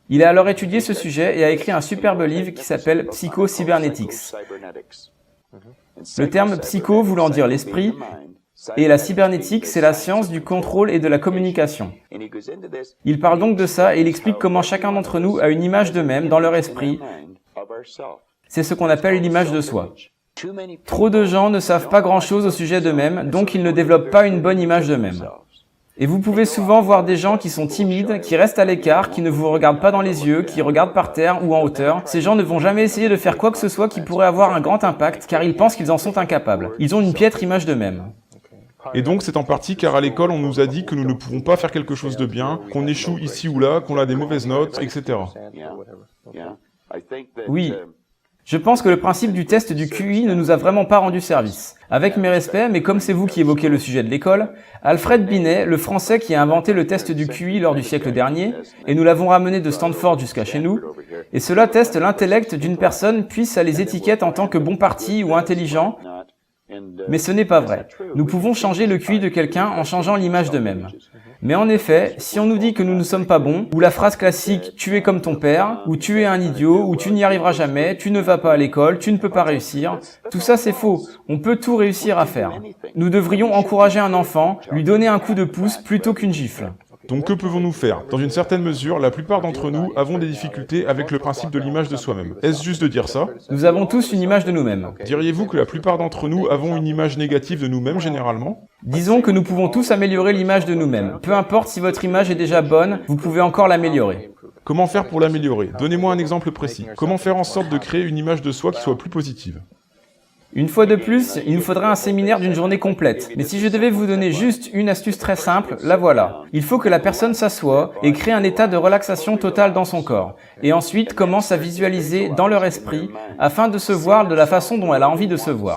Il a alors étudié ce sujet et a écrit un superbe livre qui s'appelle Psycho-Cybernetics. Le terme psycho voulant dire l'esprit, et la cybernétique, c'est la science du contrôle et de la communication. Il parle donc de ça et il explique comment chacun d'entre nous a une image d'eux-mêmes dans leur esprit. C'est ce qu'on appelle l'image de soi. Trop de gens ne savent pas grand-chose au sujet d'eux-mêmes, donc ils ne développent pas une bonne image d'eux-mêmes. Et vous pouvez souvent voir des gens qui sont timides, qui restent à l'écart, qui ne vous regardent pas dans les yeux, qui regardent par terre ou en hauteur. Ces gens ne vont jamais essayer de faire quoi que ce soit qui pourrait avoir un grand impact, car ils pensent qu'ils en sont incapables. Ils ont une piètre image d'eux-mêmes. Et donc c'est en partie car à l'école on nous a dit que nous ne pouvons pas faire quelque chose de bien, qu'on échoue ici ou là, qu'on a des mauvaises notes, etc. Oui. Je pense que le principe du test du QI ne nous a vraiment pas rendu service. Avec mes respects, mais comme c'est vous qui évoquez le sujet de l'école, Alfred Binet, le Français qui a inventé le test du QI lors du siècle dernier, et nous l'avons ramené de Stanford jusqu'à chez nous, et cela teste l'intellect d'une personne puis ça les étiquette en tant que bon parti ou intelligent, mais ce n'est pas vrai. Nous pouvons changer le QI de quelqu'un en changeant l'image d'eux-mêmes. Mais en effet, si on nous dit que nous ne sommes pas bons, ou la phrase classique « tu es comme ton père », ou « tu es un idiot », ou « tu n'y arriveras jamais »,« tu ne vas pas à l'école »,« tu ne peux pas réussir », tout ça c'est faux. On peut tout réussir à faire. Nous devrions encourager un enfant, lui donner un coup de pouce plutôt qu'une gifle. Donc que pouvons-nous faire? Dans une certaine mesure, la plupart d'entre nous avons des difficultés avec le principe de l'image de soi-même. Est-ce juste de dire ça? Nous avons tous une image de nous-mêmes. Diriez-vous que la plupart d'entre nous avons une image négative de nous-mêmes généralement? Disons que nous pouvons tous améliorer l'image de nous-mêmes. Peu importe si votre image est déjà bonne, vous pouvez encore l'améliorer. Comment faire pour l'améliorer? Donnez-moi un exemple précis. Comment faire en sorte de créer une image de soi qui soit plus positive? Une fois de plus, il nous faudrait un séminaire d'une journée complète. Mais si je devais vous donner juste une astuce très simple, la voilà. Il faut que la personne s'assoie et crée un état de relaxation totale dans son corps. Et ensuite commence à visualiser dans leur esprit afin de se voir de la façon dont elle a envie de se voir.